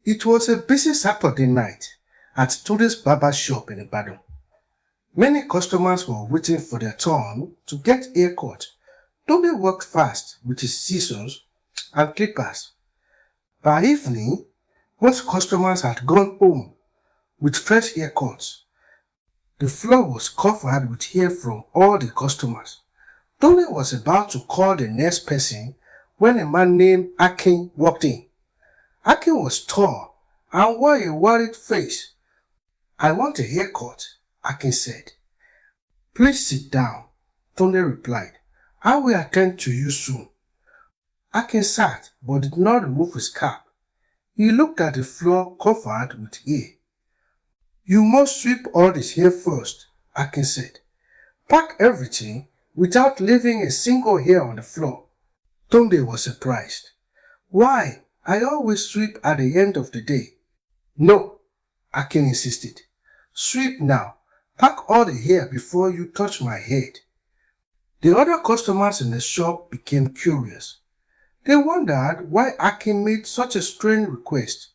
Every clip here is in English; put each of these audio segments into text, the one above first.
It was a busy Saturday night at Tunde's barber shop in Ibadan. Many customers were waiting for their turn to get haircut. Tunde worked fast with his scissors and clippers. By evening, most customers had gone home with fresh haircuts. The floor was covered with hair from all the customers. Tunde was about to call the next person when a man named Akin walked in. Akin was tall and wore a worried face. "I want a haircut," Akin said. "Please sit down," Tunde replied. "I will attend to you soon." Akin sat but did not remove his cap. He looked at the floor covered with hair. "You must sweep all this hair first," Akin said. "Pack everything without leaving a single hair on the floor." Tunde was surprised. "Why? I always sweep at the end of the day." "No," Akin insisted. "Sweep now. Pack all the hair before you touch my head." The other customers in the shop became curious. They wondered why Akin made such a strange request.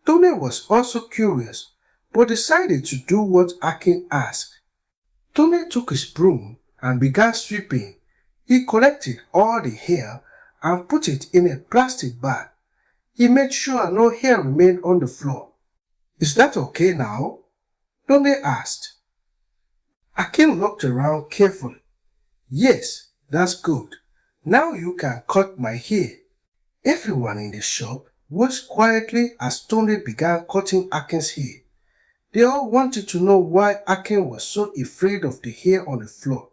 Tunde was also curious, but decided to do what Akin asked. Tunde took his broom and began sweeping. He collected all the hair and put it in a plastic bag. He made sure no hair remained on the floor. "Is that okay now?" Tunde asked. Akin looked around carefully. "Yes, that's good. Now you can cut my hair." Everyone in the shop watched quietly as Tunde began cutting Akin's hair. They all wanted to know why Akin was so afraid of the hair on the floor.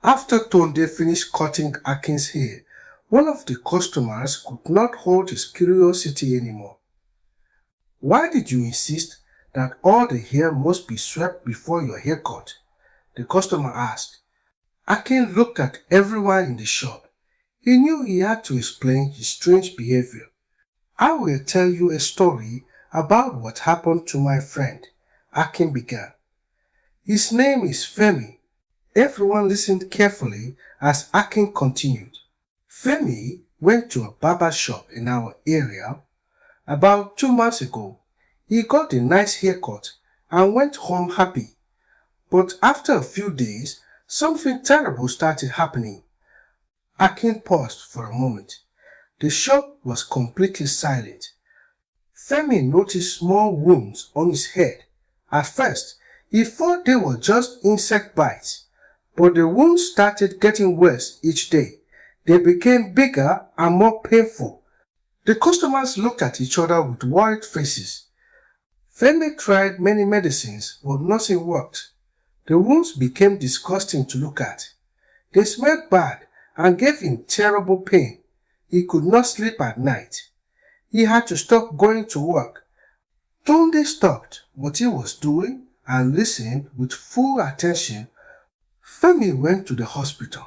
After Tunde finished cutting Akin's hair, one of the customers could not hold his curiosity anymore. "Why did you insist that all the hair must be swept before your haircut?" the customer asked. Akin looked at everyone in the shop. He knew he had to explain his strange behavior. "I will tell you a story about what happened to my friend," Akin began. "His name is Femi." Everyone listened carefully as Akin continued. "Femi went to a barber shop in our area about 2 months ago. He got a nice haircut and went home happy. But after a few days, something terrible started happening." Akin paused for a moment. The shop was completely silent. Femi noticed small wounds on his head. At first, he thought they were just insect bites, but the wounds started getting worse each day. They became bigger and more painful. The customers looked at each other with worried faces. Femi tried many medicines, but nothing worked. The wounds became disgusting to look at. They smelled bad and gave him terrible pain. He could not sleep at night. He had to stop going to work. Tunde stopped what he was doing and listened with full attention. Femi went to the hospital.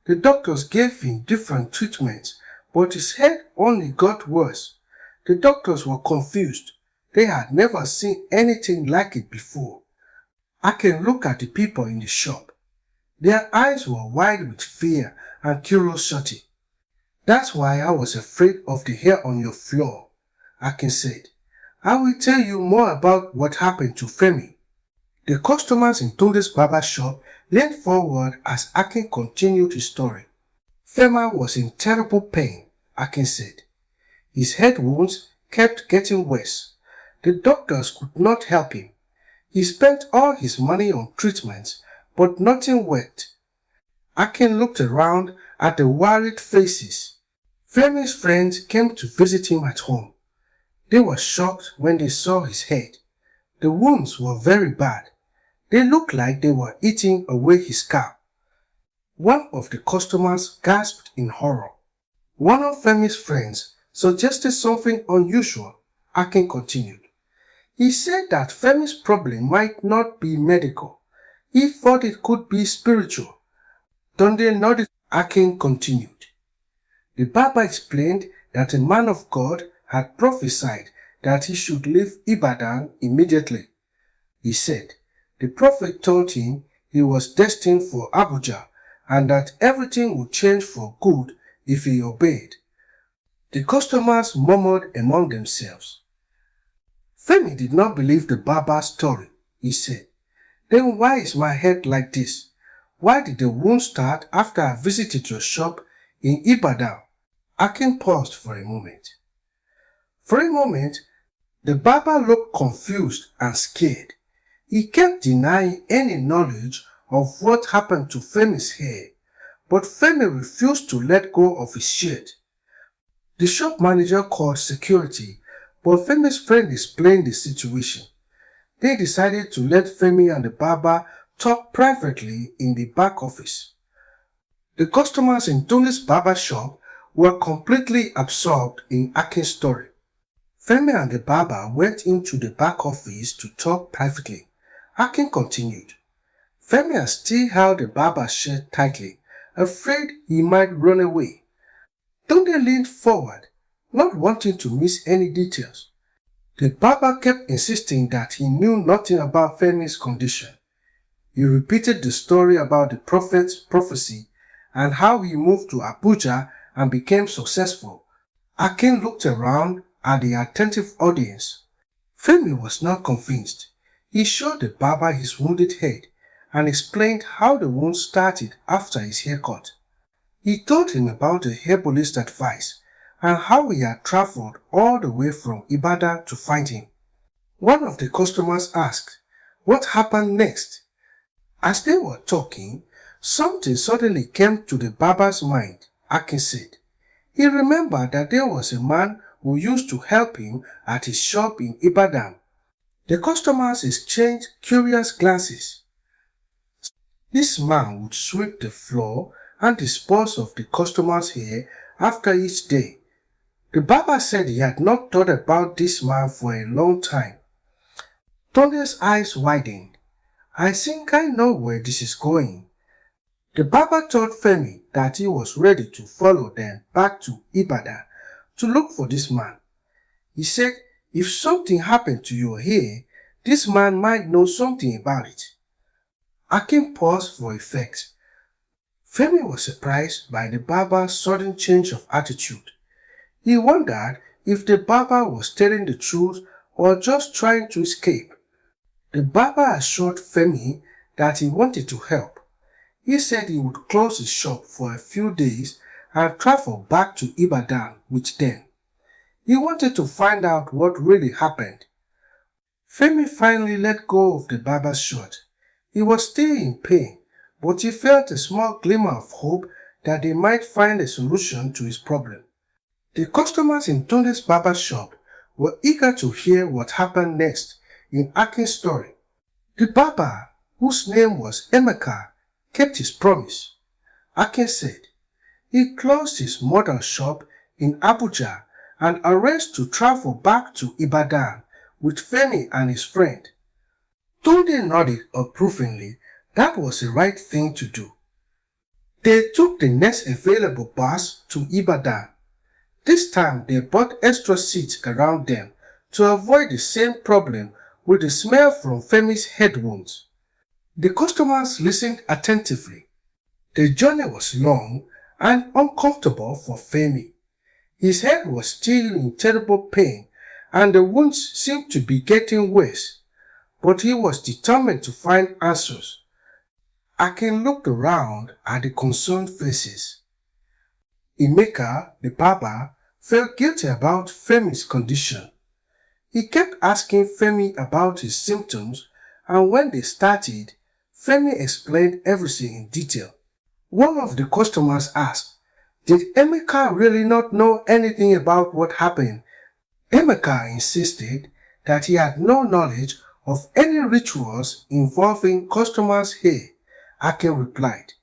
The doctors gave him different treatments, but his head only got worse. The doctors were confused. They had never seen anything like it before. I can look at the people in the shop. Their eyes were wide with fear and curiosity. "That's why I was afraid of the hair on your floor," Akin said. "I will tell you more about what happened to Femi." The customers in Tunde's barber shop leaned forward as Akin continued his story. "Femi was in terrible pain," Akin said. "His head wounds kept getting worse. The doctors could not help him. He spent all his money on treatments, but nothing worked." Akin looked around at the worried faces. Femi's friends came to visit him at home. They were shocked when they saw his head. The wounds were very bad. They looked like they were eating away his scalp. One of the customers gasped in horror. One of Femi's friends suggested something unusual. Akin continued. He said that Femi's problem might not be medical. He thought it could be spiritual. Tunde nodded. Akin continued. The barber explained that a man of God had prophesied that he should leave Ibadan immediately. He said the prophet told him he was destined for Abuja and that everything would change for good if he obeyed. The customers murmured among themselves. Femi did not believe the barber's story. He said, "Then why is my head like this? Why did the wound start after I visited your shop in Ibadan?" Akin paused for a moment. For a moment, the barber looked confused and scared. He kept denying any knowledge of what happened to Femi's hair, but Femi refused to let go of his shirt. The shop manager called security, but Femi's friend explained the situation. They decided to let Femi and the barber talk privately in the back office. The customers in Tony's barber shop were completely absorbed in Akin's story. Femi and the barber went into the back office to talk privately. Akin continued. Femi had still held the barber's shirt tightly, afraid he might run away. Tunde leaned forward, not wanting to miss any details. The barber kept insisting that he knew nothing about Femi's condition. He repeated the story about the prophet's prophecy and how he moved to Abuja and became successful. Akin looked around at the attentive audience. Femi was not convinced. He showed the barber his wounded head and explained how the wound started after his haircut. He told him about the herbalist advice and how he had traveled all the way from Ibadan to find him. One of the customers asked, "What happened next?" As they were talking, something suddenly came to the barber's mind, Akin said. He remembered that there was a man who used to help him at his shop in Ibadan. The customers exchanged curious glances. This man would sweep the floor and dispose of the customer's hair after each day. The barber said he had not thought about this man for a long time. Tunde's eyes widened. "I think I know where this is going." The barber told Femi that he was ready to follow them back to Ibadan to look for this man. He said, "If something happened to your hair, this man might know something about it." Akin paused for effect. Femi was surprised by the barber's sudden change of attitude. He wondered if the barber was telling the truth or just trying to escape. The barber assured Femi that he wanted to help. He said he would close his shop for a few days and travel back to Ibadan with them. He wanted to find out what really happened. Femi finally let go of the barber's shirt. He was still in pain, but he felt a small glimmer of hope that they might find a solution to his problem. The customers in Tunde's barber shop were eager to hear what happened next in Akin's story. The barber, whose name was Emeka, kept his promise. Akin said he closed his model shop in Abuja and arranged to travel back to Ibadan with Femi and his friend. Tunde nodded approvingly. That was the right thing to do. They took the next available bus to Ibadan. This time they bought extra seats around them to avoid the same problem with the smell from Femi's head wounds. The customers listened attentively. The journey was long and uncomfortable for Femi. His head was still in terrible pain and the wounds seemed to be getting worse, but he was determined to find answers. Akin looked around at the concerned faces. Emeka, the barber, felt guilty about Femi's condition. He kept asking Femi about his symptoms, and when they started, Femi explained everything in detail. One of the customers asked, "Did Emeka really not know anything about what happened?" Emeka insisted that he had no knowledge of any rituals involving customers' hair. Akin replied.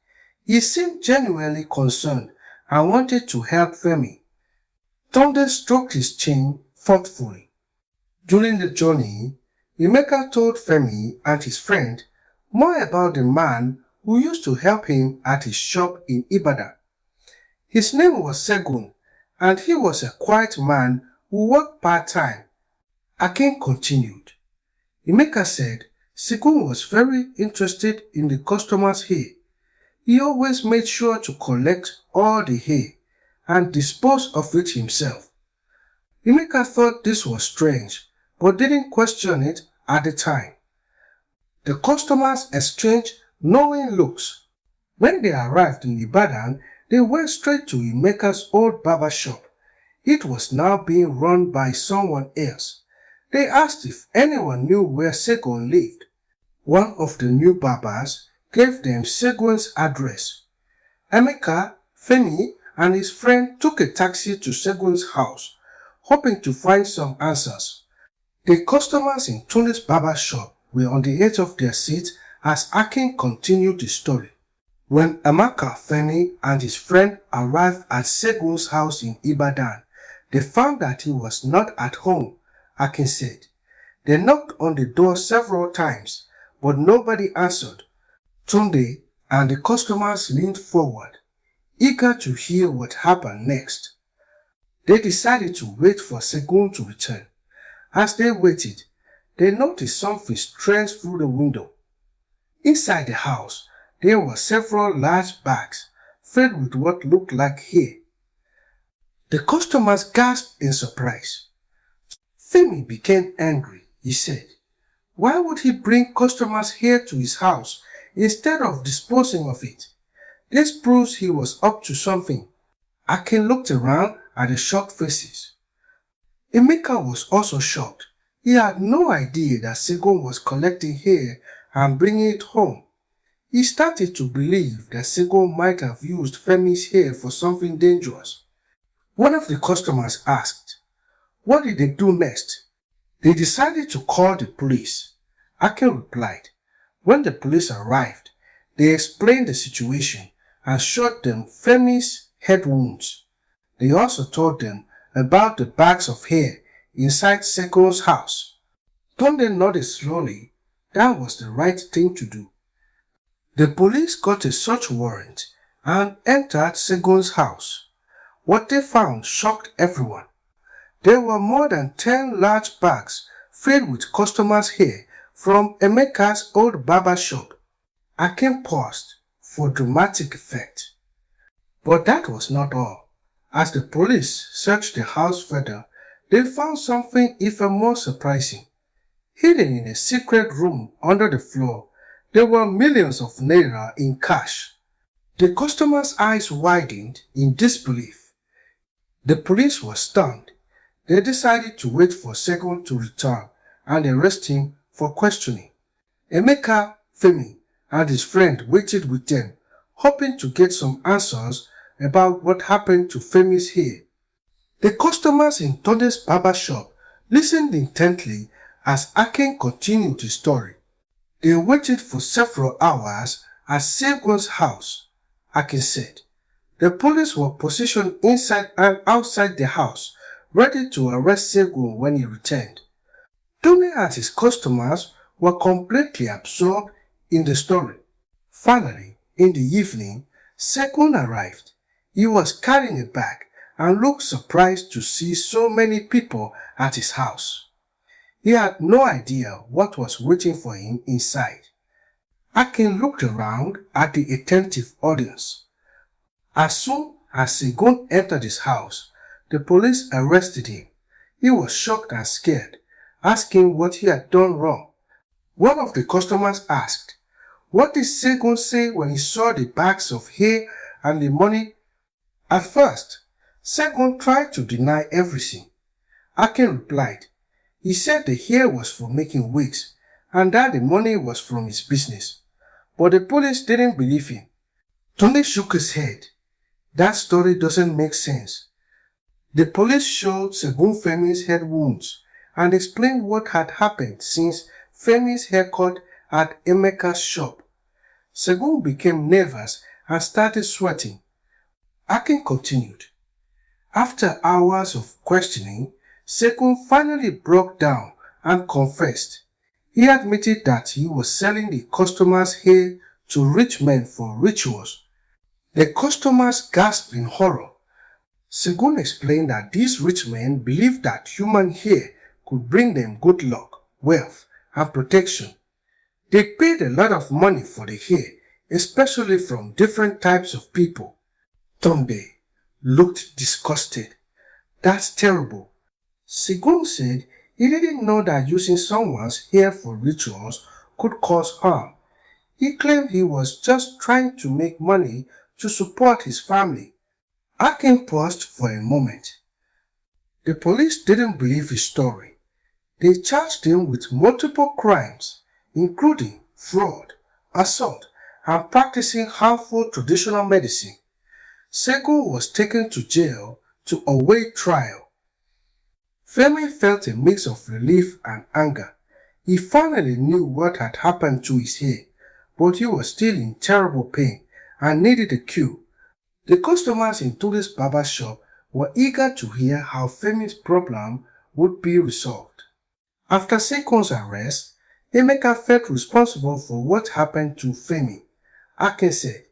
He seemed genuinely concerned and wanted to help Femi. Tunde stroked his chin thoughtfully. During the journey, Emeka told Femi and his friend more about the man who used to help him at his shop in Ibadan. His name was Segun, and he was a quiet man who worked part-time. Akin continued. Emeka said Segun was very interested in the customer's hair. He always made sure to collect all the hair and dispose of it himself. Emeka thought this was strange, but didn't question it at the time. The customers exchanged knowing looks. When they arrived in Ibadan, they went straight to Emeka's old barber shop. It was now being run by someone else. They asked if anyone knew where Segun lived. One of the new barbers gave them Segun's address. Emeka, Femi, and his friend took a taxi to Segun's house, hoping to find some answers. The customers in Tony's barber shop were on the edge of their seats as Akin continued the story. When Amaka, Femi, and his friend arrived at Segun's house in Ibadan, they found that he was not at home, Akin said. They knocked on the door several times, but nobody answered. Tunde and the customers leaned forward, eager to hear what happened next. They decided to wait for Segun to return. As they waited, they noticed something strange through the window. Inside the house, there were several large bags filled with what looked like hair. The customers gasped in surprise. Femi became angry, he said. Why would he bring customers' hair to his house instead of disposing of it? This proves he was up to something. Akin looked around at the shocked faces. Emeka was also shocked. He had no idea that Segun was collecting hair and bringing it home. He started to believe that Segun might have used Femi's hair for something dangerous. One of the customers asked, what did they do next? They decided to call the police. Akin replied. When the police arrived, they explained the situation and showed them Femi's head wounds. They also told them about the bags of hair inside Segun's house. Tunde nodded slowly. That was the right thing to do. The police got a search warrant and entered Segun's house. What they found shocked everyone. There were more than 10 large bags filled with customers' hair from Emeka's old barber shop. Akin paused for dramatic effect. But that was not all. As the police searched the house further, they found something even more surprising. Hidden in a secret room under the floor, there were millions of naira in cash. The customers' eyes widened in disbelief. The police were stunned. They decided to wait for Segun to return and arrest him for questioning. Emeka, Femi, and his friend waited with them, hoping to get some answers about what happened to Femi's hair. The customers in Tunde's barber shop listened intently as Akin continued his story. They waited for several hours at Segun's house, Akin said. The police were positioned inside and outside the house, ready to arrest Segun when he returned. Tunde and his customers were completely absorbed in the story. Finally, in the evening, Segun arrived. He was carrying a bag and looked surprised to see so many people at his house. He had no idea what was waiting for him inside. Akin looked around at the attentive audience. As soon as Segun entered his house, the police arrested him. He was shocked and scared, asking what he had done wrong. One of the customers asked, what did Segun say when he saw the bags of hair and the money? At first, Segun tried to deny everything. Akin replied, he said the hair was for making wigs and that the money was from his business. But the police didn't believe him. Tunde shook his head. That story doesn't make sense. The police showed Segun Femi's head wounds and explained what had happened since Femi's haircut at Emeka's shop. Segun became nervous and started sweating. Akin continued. After hours of questioning, Segun finally broke down and confessed. He admitted that he was selling the customers' hair to rich men for rituals. The customers gasped in horror. Segun explained that these rich men believed that human hair could bring them good luck, wealth, and protection. They paid a lot of money for the hair, especially from different types of people. Tunde looked disgusted. That's terrible. Segun said He didn't know that using someone's hair for rituals could cause harm. He claimed he was just trying to make money to support his family. Akin paused for a moment. The police didn't believe his story. They charged him with multiple crimes, including fraud, assault, and practicing harmful traditional medicine. Segun was taken to jail to await trial. Femi felt a mix of relief and anger. He finally knew what had happened to his hair, but he was still in terrible pain and needed a cure. The customers in Tunde's barber shop were eager to hear how Femi's problem would be resolved. After Segun's arrest, Emeka felt responsible for what happened to Femi. Akin said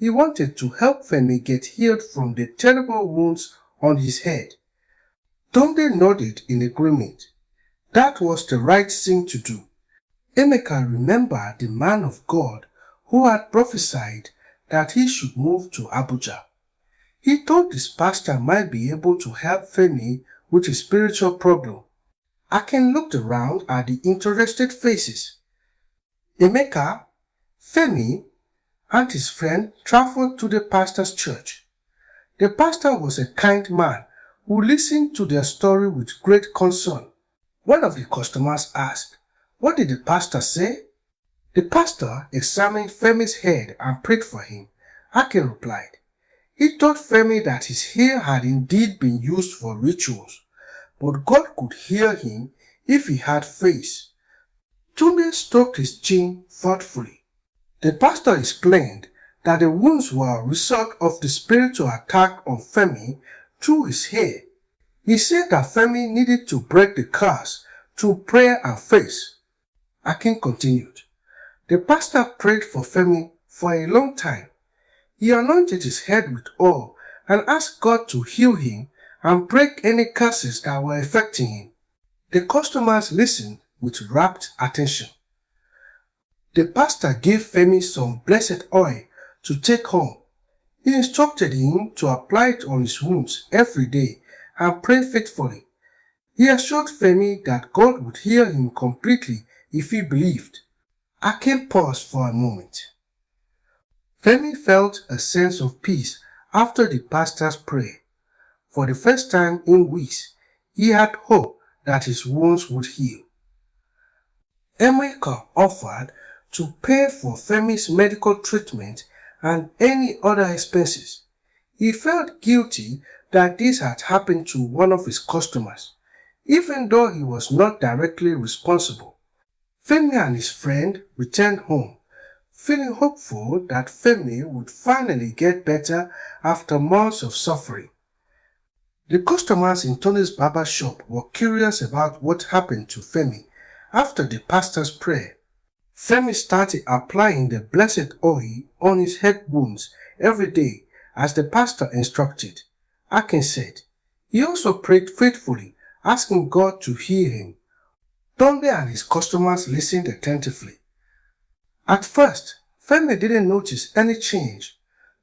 he wanted to help Femi get healed from the terrible wounds on his head. Tunde nodded in agreement. That was the right thing to do. Emeka remembered the man of God who had prophesied that he should move to Abuja. He thought this pastor might be able to help Femi with his spiritual problem. Akin looked around at the interested faces. Emeka, Femi, and his friend traveled to the pastor's church. The pastor was a kind man who listened to their story with great concern. One of the customers asked, "What did the pastor say?" The pastor examined Femi's head and prayed for him. Akin replied, he told Femi that his hair had indeed been used for rituals, but God could heal him if he had faith. Tunde stroked his chin thoughtfully. The pastor explained that the wounds were a result of the spiritual attack on Femi through his hair. He said that Femi needed to break the curse through prayer and faith. Akin continued. The pastor prayed for Femi for a long time. He anointed his head with oil and asked God to heal him and break any curses that were affecting him. The customers listened with rapt attention. The pastor gave Femi some blessed oil to take home. He instructed him to apply it on his wounds every day and pray faithfully. He assured Femi that God would heal him completely if he believed. Akin paused for a moment. Femi felt a sense of peace after the pastor's prayer. For the first time in weeks, he had hope that his wounds would heal. Emeka offered to pay for Femi's medical treatment and any other expenses. He felt guilty that this had happened to one of his customers, even though he was not directly responsible. Femi and his friend returned home, feeling hopeful that Femi would finally get better after months of suffering. The customers in Tony's barber shop were curious about what happened to Femi after the pastor's prayer. Femi started applying the blessed oil on his head wounds every day as the pastor instructed. Akin said he also prayed faithfully, asking God to heal him. Tunde and his customers listened attentively. At first, Femi didn't notice any change.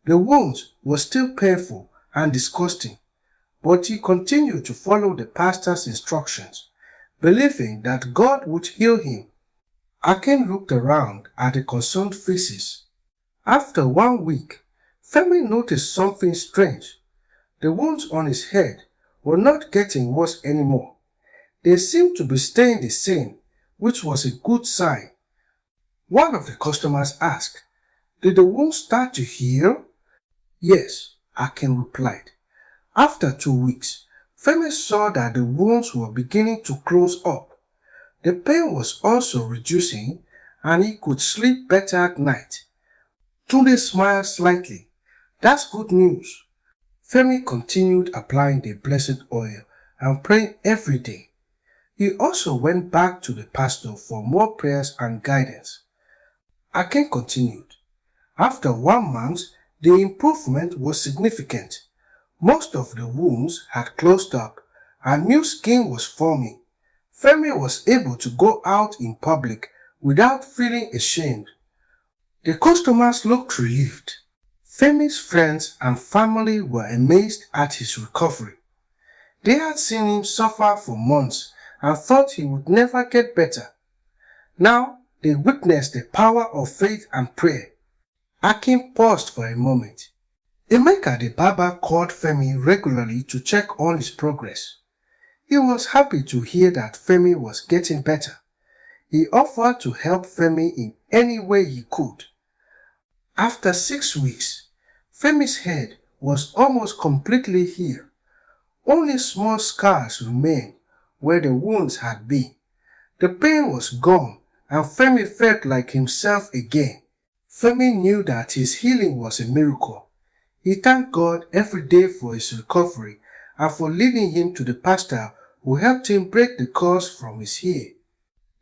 The wounds were still painful and disgusting, but he continued to follow the pastor's instructions, believing that God would heal him. Akin looked around at the concerned faces. After 1 week, Femi noticed something strange. The wounds on his head were not getting worse anymore. They seemed to be staying the same, which was a good sign. One of the customers asked, "Did the wound start to heal?" "Yes," Akin replied. After 2 weeks, Femi saw that the wounds were beginning to close up. The pain was also reducing and he could sleep better at night. Tunde smiled slightly. "That's good news." Femi continued applying the blessed oil and praying every day. He also went back to the pastor for more prayers and guidance. Akin continued. After 1 month, the improvement was significant. Most of the wounds had closed up and new skin was forming. Femi was able to go out in public without feeling ashamed. The customers looked relieved. Femi's friends and family were amazed at his recovery. They had seen him suffer for months and thought he would never get better. Now they witnessed the power of faith and prayer. Akin paused for a moment. Emeka the barber called Femi regularly to check on his progress. He was happy to hear that Femi was getting better. He offered to help Femi in any way he could. After 6 weeks, Femi's head was almost completely healed. Only small scars remained where the wounds had been. The pain was gone and Femi felt like himself again. Femi knew that his healing was a miracle. He thanked God every day for his recovery and for leading him to the pastor who helped him break the curse from his hair.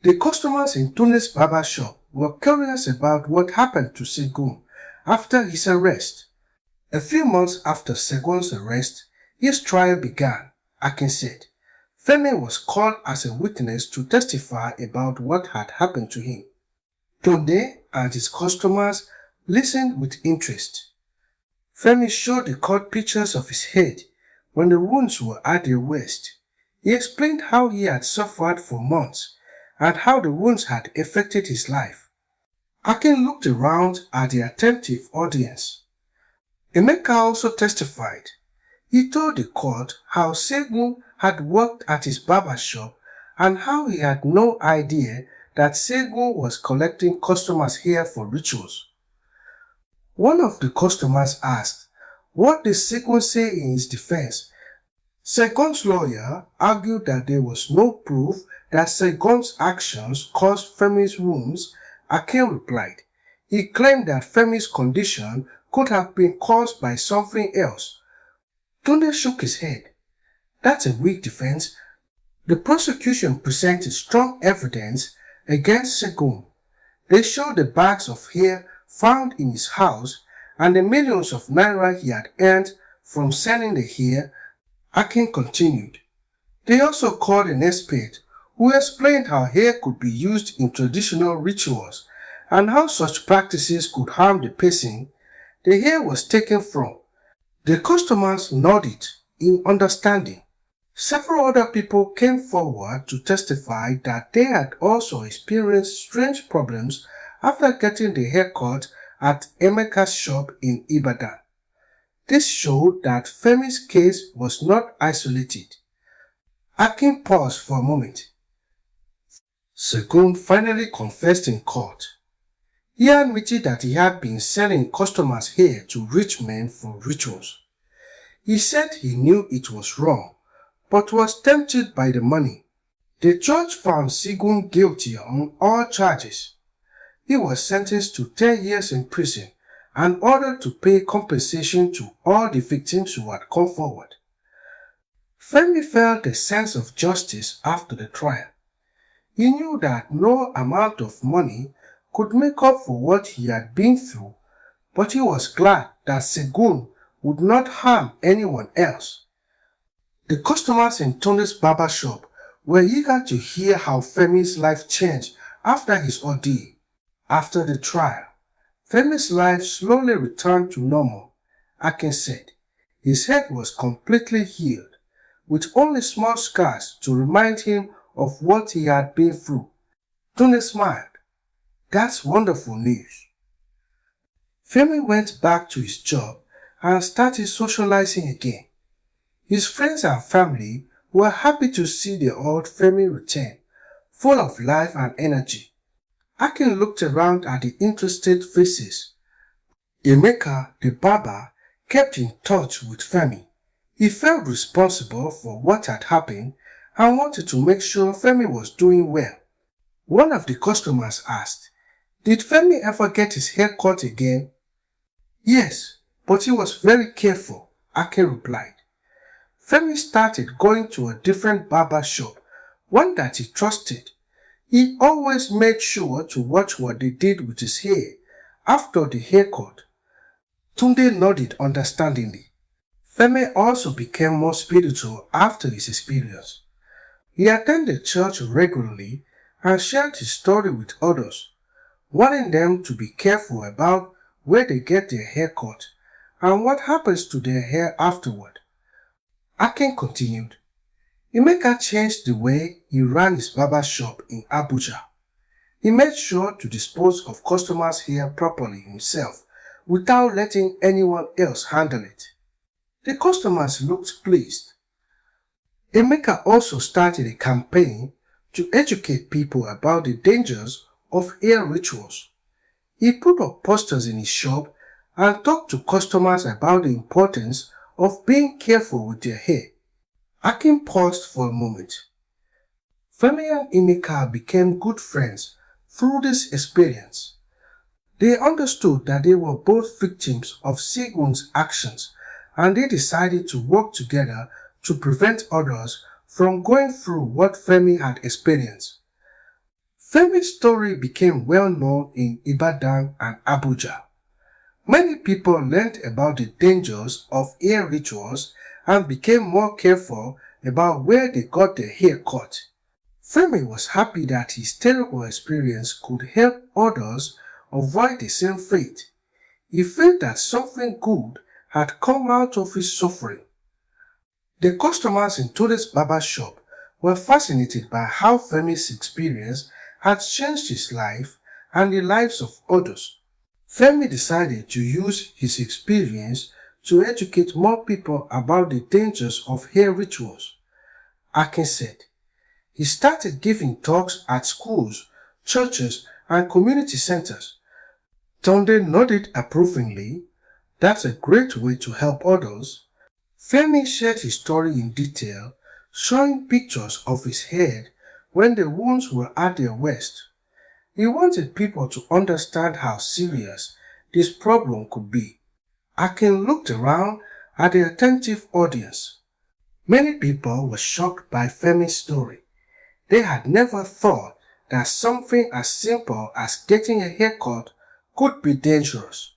The customers in Tunde's barber shop were curious about what happened to Segun after his arrest. A few months after Segun's arrest, his trial began, Akin said. Femi was called as a witness to testify about what had happened to him. Tunde and his customers listened with interest. Femi showed the court pictures of his head when the wounds were at their waist. He explained how he had suffered for months and how the wounds had affected his life. Akin looked around at the attentive audience. Emeka also testified. He told the court how Segun had worked at his barber shop and how he had no idea that Segun was collecting customers' hair for rituals. One of the customers asked, what did Segun say in his defense? Segun's lawyer argued that there was no proof that Segun's actions caused Femi's wounds. Akin replied. He claimed that Femi's condition could have been caused by something else. Tunde shook his head. That's a weak defense. The prosecution presented strong evidence against Segun. They showed the bags of hair found in his house and the millions of naira he had earned from selling the hair. Akin continued. They also called an expert who explained how hair could be used in traditional rituals and how such practices could harm the person the hair was taken from. The customers nodded in understanding. Several other people came forward to testify that they had also experienced strange problems after getting the haircut at Emeka's shop in Ibadan. This showed that Femi's case was not isolated. Akin paused for a moment. Segun finally confessed in court. He admitted that he had been selling customers' hair to rich men for rituals. He said he knew it was wrong, but was tempted by the money. The judge found Segun guilty on all charges. He was sentenced to 10 years in prison and ordered to pay compensation to all the victims who had come forward. Femi felt a sense of justice after the trial. He knew that no amount of money could make up for what he had been through, but he was glad that Segun would not harm anyone else. The customers in Tunde's barber shop were eager to hear how Femi's life changed after his ordeal. After the trial, Femi's life slowly returned to normal. Akin said his head was completely healed, with only small scars to remind him of what he had been through. Tunde smiled. That's wonderful news. Femi went back to his job and started socializing again. His friends and family were happy to see the old Femi return, full of life and energy. Akin looked around at the interested faces. Emeka, the barber, kept in touch with Femi. He felt responsible for what had happened and wanted to make sure Femi was doing well. One of the customers asked, did Femi ever get his hair cut again? Yes, but he was very careful, Akin replied. Femi started going to a different barber shop, one that he trusted. He always made sure to watch what they did with his hair after the haircut. Tunde nodded understandingly. Femi also became more spiritual after his experience. He attended church regularly and shared his story with others, warning them to be careful about where they get their hair cut and what happens to their hair afterward. Akin continued, Emeka changed the way he ran his barber shop in Abuja. He made sure to dispose of customers' hair properly himself without letting anyone else handle it. The customers looked pleased. Emeka also started a campaign to educate people about the dangers of hair rituals. He put up posters in his shop and talked to customers about the importance of being careful with their hair. Akin paused for a moment. Femi and Emeka became good friends through this experience. They understood that they were both victims of Segun's actions, and they decided to work together to prevent others from going through what Femi had experienced. Femi's story became well known in Ibadan and Abuja. Many people learned about the dangers of hair rituals and became more careful about where they got their hair cut. Femi was happy that his terrible experience could help others avoid the same fate. He felt that something good had come out of his suffering. The customers in Tode's barber shop were fascinated by how Femi's experience had changed his life and the lives of others. Femi decided to use his experience to educate more people about the dangers of hair rituals. Akin said, he started giving talks at schools, churches, and community centers. Tunde nodded approvingly. That's a great way to help others. Femi shared his story in detail, showing pictures of his head when the wounds were at their worst. He wanted people to understand how serious this problem could be. Akin looked around at the attentive audience. Many people were shocked by Femi's story. They had never thought that something as simple as getting a haircut could be dangerous.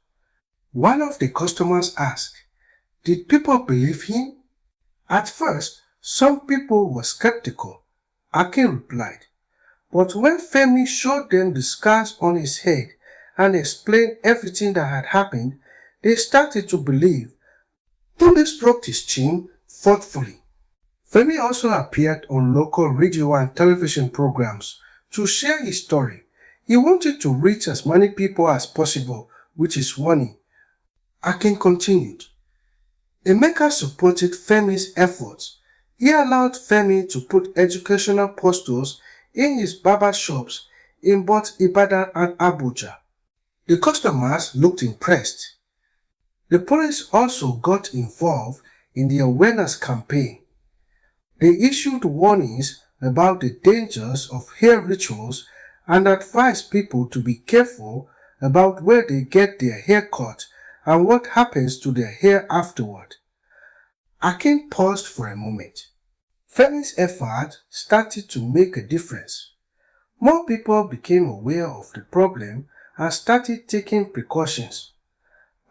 One of the customers asked, did people believe him? At first, some people were skeptical, Akin replied. But when Femi showed them the scars on his head and explained everything that had happened, they started to believe. Tunde stroked his chin thoughtfully. Femi also appeared on local radio and television programs to share his story. He wanted to reach as many people as possible with his warning. Akin continued. Emeka supported Femi's efforts. He allowed Femi to put educational posters in his barber shops in both Ibadan and Abuja. The customers looked impressed. The police also got involved in the awareness campaign. They issued warnings about the dangers of hair rituals and advised people to be careful about where they get their hair cut and what happens to their hair afterward. Akin paused for a moment. Femi's effort started to make a difference. More people became aware of the problem and started taking precautions.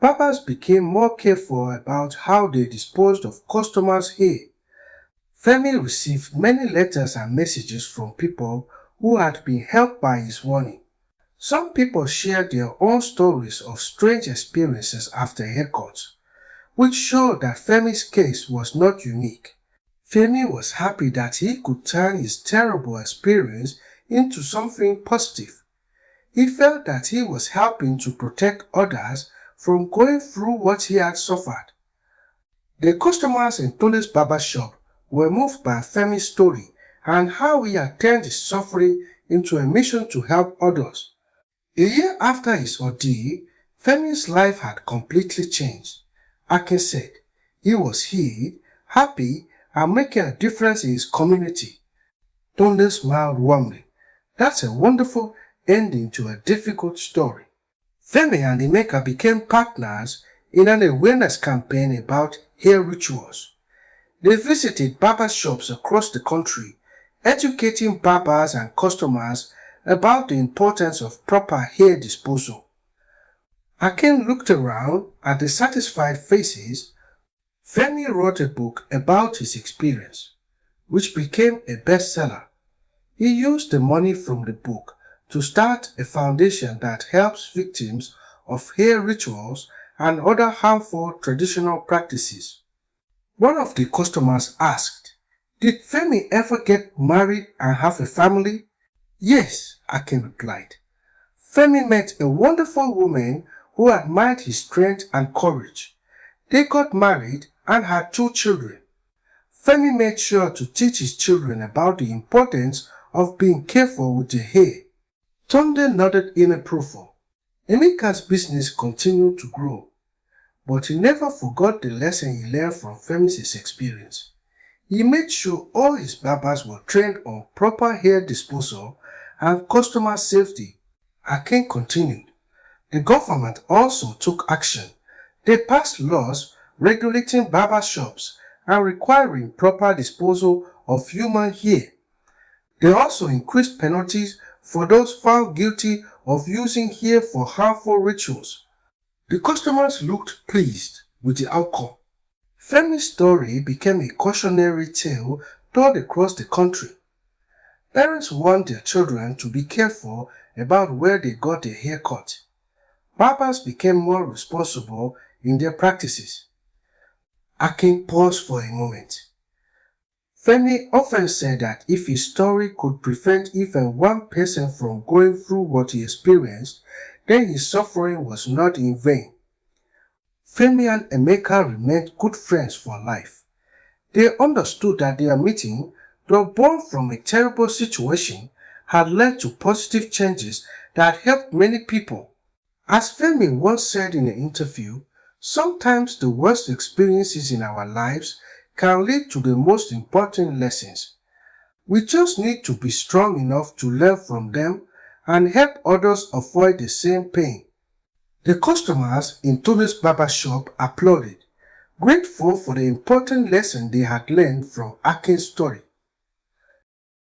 Barbers became more careful about how they disposed of customers' hair. Femi received many letters and messages from people who had been helped by his warning. Some people shared their own stories of strange experiences after haircuts, which showed that Femi's case was not unique. Femi was happy that he could turn his terrible experience into something positive. He felt that he was helping to protect others from going through what he had suffered. The customers in Tunde's barber shop were moved by Femi's story and how he had turned his suffering into a mission to help others. A year after his ordeal, Femi's life had completely changed. Akin said he was healed, happy, and making a difference in his community. Tunde smiled warmly. That's a wonderful ending to a difficult story. Femi and Emeka became partners in an awareness campaign about hair rituals. They visited barber shops across the country, educating barbers and customers about the importance of proper hair disposal. Akin looked around at the satisfied faces. Femi wrote a book about his experience, which became a bestseller. He used the money from the book to start a foundation that helps victims of hair rituals and other harmful traditional practices. One of the customers asked, Did Femi ever get married and have a family? Yes, Akin replied. Femi met a wonderful woman who admired his strength and courage. They got married and had 2 children. Femi made sure to teach his children about the importance of being careful with your hair. Tunde nodded in approval. Emeka's business continued to grow, but he never forgot the lesson he learned from Femi's experience. He made sure all his barbers were trained on proper hair disposal and customer safety. Akin continued. The government also took action. They passed laws regulating barber shops and requiring proper disposal of human hair. They also increased penalties for those found guilty of using hair for harmful rituals. The customers looked pleased with the outcome. Femi's story became a cautionary tale told across the country. Parents warned their children to be careful about where they got their hair cut. Barbers became more responsible in their practices. Akin paused for a moment. Femi often said that if his story could prevent even one person from going through what he experienced, then his suffering was not in vain. Femi and Emeka remained good friends for life. They understood that their meeting, though born from a terrible situation, had led to positive changes that helped many people. As Femi once said in an interview, sometimes the worst experiences in our lives can lead to the most important lessons. We just need to be strong enough to learn from them and help others avoid the same pain. The customers in Toby's barber shop applauded, grateful for the important lesson they had learned from Akin's story.